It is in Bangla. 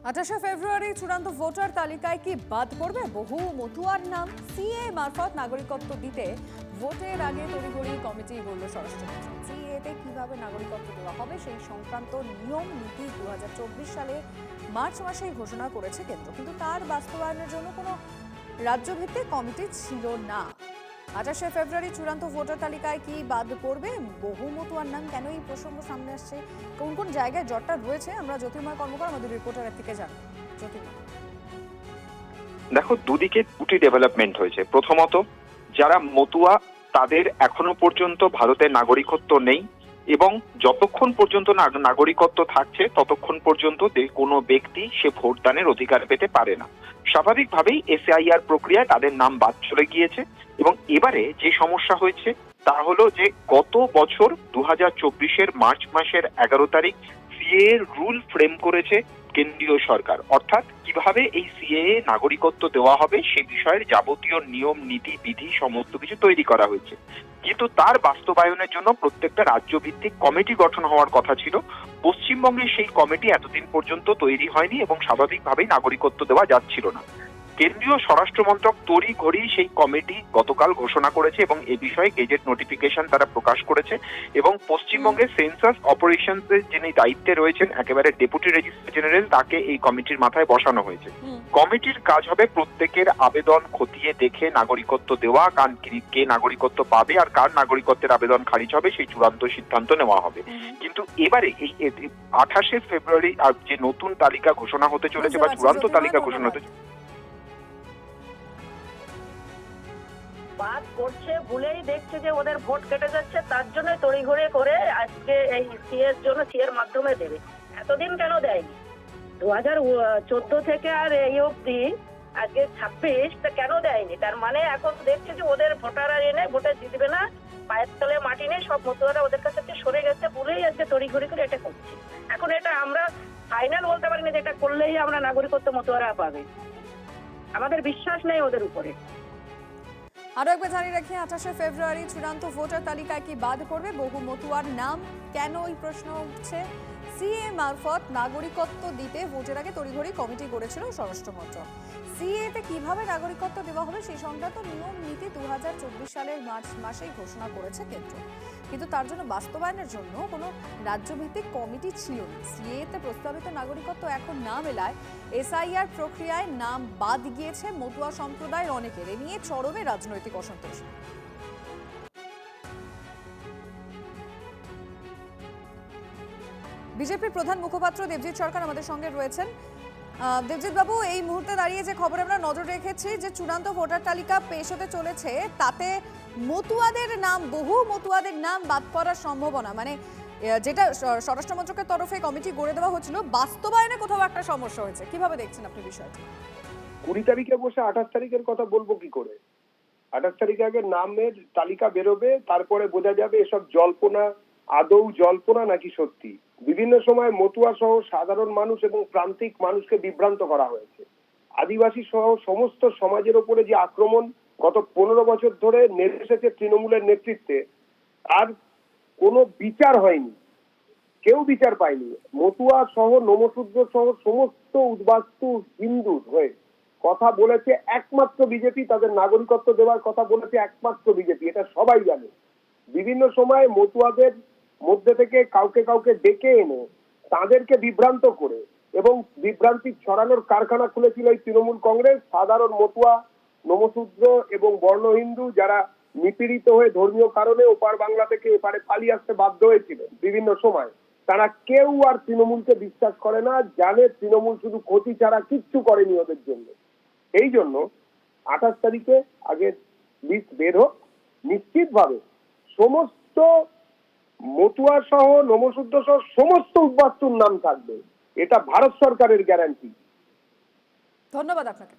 28 ফেব্রুয়ারি চূড়ান্ত ভোটার তালিকায় কি বাদ পড়বে বহু মতুয়ার নাম? সিএ মারফত নাগরিকত্ব দিতে ভোটের আগে তড়িঘড়ি কমিটি গড়ল স্বরাষ্ট্রমন্ত্রক। সিএতে কিভাবে নাগরিকত্ব দেওয়া হবে সেই সংক্রান্ত নিয়ম নীতি 2024 সালে মার্চ মাসেই ঘোষণা করেছে কেন্দ্র, কিন্তু তার বাস্তবায়নের জন্য কোনো রাজ্যভিত্তিক কমিটি ছিল না। 28 ফেব্রুয়ারি চূড়ান্ত ভোটার তালিকায় কি বাদ পড়বে বহু মতুয়ার নাম? কেন এই প্রসঙ্গ সামনে আসছে, কোন কোন জায়গায় জটটা রয়েছে, আমরা জ্যোতির্ময় কর্মকার আমাদের রিপোর্টারের থেকে জানবো। জ্যোতির্ময়, দেখো, দুদিকে দুটি ডেভেলপমেন্ট হয়েছে। প্রথমত, যারা মতুয়া তাদের এখনো পর্যন্ত ভারতের নাগরিকত্ব নেই এবং যতক্ষণ পর্যন্ত নাগরিকত্ব থাকছে ততক্ষণ পর্যন্ত কোনো ব্যক্তি সে ভোটদানের অধিকার পেতে পারে না। স্বাভাবিকভাবেই এসআইআর প্রক্রিয়ায় তাদের নাম বাদ চলে গিয়েছে এবং এবারে যে সমস্যা হয়েছে তা হলো যে গত বছর 2024-এর মার্চ মাসের 11 তারিখ সিএ রুল ফ্রেম করেছে কেন্দ্রীয় সরকার, অর্থাৎ কিভাবে এই সিএ নাগরিকত্ব দেওয়া হবে সে বিষয়ের যাবতীয় নিয়ম নীতি বিধি সমস্ত কিছু তৈরি করা হয়েছে। কিন্তু তার বাস্তবায়নের জন্য প্রত্যেকটা রাজ্যভিত্তিক কমিটি গঠন হওয়ার কথা ছিল। পশ্চিমবঙ্গে সেই কমিটি এতদিন পর্যন্ত তৈরি হয়নি এবং স্বাভাবিকভাবেই নাগরিকত্ব দেওয়া যাচ্ছিল না। কেন্দ্রীয় স্বরাষ্ট্র মন্ত্রক তড়িঘড়ি সেই কমিটি গতকাল ঘোষণা করেছে এবং এ বিষয়ে গেজেট নোটিফিকেশন তারা প্রকাশ করেছে এবং পশ্চিমবঙ্গের সেন্সাস অপারেশনসের যিনি দায়িত্বে রয়েছেন একেবারে ডেপুটি রেজিস্ট্রার জেনারেল, তাকে এই কমিটির মাথায় বসানো হয়েছে। কমিটির কাজ হবে প্রত্যেকের আবেদন খতিয়ে দেখে নাগরিকত্ব দেওয়া, কে নাগরিকত্ব পাবে আর কার নাগরিকত্বের আবেদন খারিজ হবে সেই চূড়ান্ত সিদ্ধান্ত নেওয়া হবে। কিন্তু এবারে এই 28 ফেব্রুয়ারি যে নতুন তালিকা ঘোষণা হতে চলেছে বা চূড়ান্ত তালিকা ঘোষণা হতে বাদ করছে ভুলেই দেখছে যে ওদের ভোট কেটে যাচ্ছে, তার জন্য তড়িঘড়ি করে আজকে এই সিএর জন্য সিএর মাধ্যমে দেবে। এতদিন কেন দেয়নি? 2014 থেকে আর এই অবধি আজকে 26 কেন দেয়নি? তার মানে এখন দেখছে যে ওদের ভোটাররা এনে ভোটে জিতবে না, পায়ের তলে মাটি নেই, সব মতুয়ারা ওদের কাছে সরে গেছে বলেই আজকে তড়িঘড়ি করে এটা করছে। এখন এটা আমরা ফাইনাল বলতে পারি না যে এটা করলেই আমরা নাগরিকত্ব মতুয়ারা পাবে। আমাদের বিশ্বাস নেই ওদের উপরে। আরো একবার জানিয়ে রাখি, 28 ফেব্রুয়ারি চূড়ান্ত ভোটার তালিকায় কি বাদ পড়বে বহু মতুয়ার নাম? কেন এই প্রশ্ন উঠছে? সিএ মারফত নাগরিকত্ব দিতে ভোটের আগে তড়িঘড়ি কমিটি গড়েছিল স্বরাষ্ট্র মন্ত্রক। সিএতে কিভাবে নাগরিকত্ব দেওয়া হবে সেই সংক্রান্ত নিয়ম নীতি 2024 সালের মার্চ মাসেই ঘোষণা করেছে কেন্দ্র, কিন্তু তার জন্য বাস্তবায়নের জন্য কোনো রাজ্যভিত্তিক কমিটি ছিল না। সিএতে প্রস্তাবিত নাগরিকত্ব এখন না মেলায় এসআইআর প্রক্রিয়ায় নাম বাদ গিয়েছে মতুয়া সম্প্রদায়ের অনেকের। এ নিয়ে চরমে রাজনৈতিক অসন্তোষ। বিজেপির প্রধান মুখপাত্র দেবজিৎ সরকার আমাদের সঙ্গে রয়েছেন। দেবজিৎ বাবু, এই মুহূর্তে দাঁড়িয়ে যে খবরে আমরা নজর রেখেছি যে চূড়ান্ত ভোটার তালিকা পেশ হতে চলেছে, তাতে মতুয়াদের নাম, বহু মতুয়াদের নাম বাদ পড়ার সম্ভাবনা, মানে যেটা স্বরাষ্ট্র মন্ত্রকের তরফে কমিটি গড়ে দেওয়া হচ্ছিল, বাস্তবায়নে কোথাও একটা সমস্যা হয়েছে। কিভাবে দেখছেন আপনি বিষয়টি? 20 তারিখে বসে 28 তারিখের কথা বলবো কি করে? 28 তারিখে আগে নামের তালিকা বেরোবে, তারপরে বোঝা যাবে এসব জল্পনা আদৌ জল্পনা নাকি সত্যি। বিভিন্ন সময় মতুয়া সহ সাধারণ মানুষ এবং প্রান্তিক মানুষকে বিভ্রান্ত করা হয়েছে। আদিবাসী সহ সমস্ত সমাজের উপরে যে আক্রমণ গত 15 বছর ধরে নেমে এসেছে তৃণমূলের নেতৃত্বে, আর কোনো বিচার হয়নি, কেউ বিচার পায়নি। মতুয়া সহ নমশূদ্র সহ সমস্ত উদ্বাস্তু হিন্দু হয়ে কথা বলেছে একমাত্র বিজেপি, তাদের নাগরিকত্ব দেওয়ার কথা বলেছে একমাত্র বিজেপি, এটা সবাই জানে। বিভিন্ন সময় মতুয়াদের মধ্যে থেকে কাউকে কাউকে ডেকে এনে তাদেরকে বিভ্রান্ত করে এবং বিভ্রান্তি ছড়ানোর কারখানা খুলেছিল এই তৃণমূল কংগ্রেস। সাধারণ মতুয়া, নমশূদ্র এবং বর্ণ হিন্দু যারা নিপীড়িত হয়ে ধর্মীয় কারণে ওপার বাংলা থেকে এপারে পালিয়ে আসতে বাধ্য হয়েছিলেন বিভিন্ন সময়, তারা কেউ আর তৃণমূলকে বিশ্বাস করে না, জানে তৃণমূল শুধু ক্ষতি ছাড়া কিচ্ছু করেনি ওদের জন্য। এই জন্য 28 তারিখে আগে লিস্ট বের হোক, নিশ্চিতভাবে সমস্ত মতুয়া সহ নমশূদ্র সহ সমস্ত উদ্বাস্তুর নাম থাকবে, এটা ভারত সরকারের গ্যারান্টি। ধন্যবাদ আপনাকে।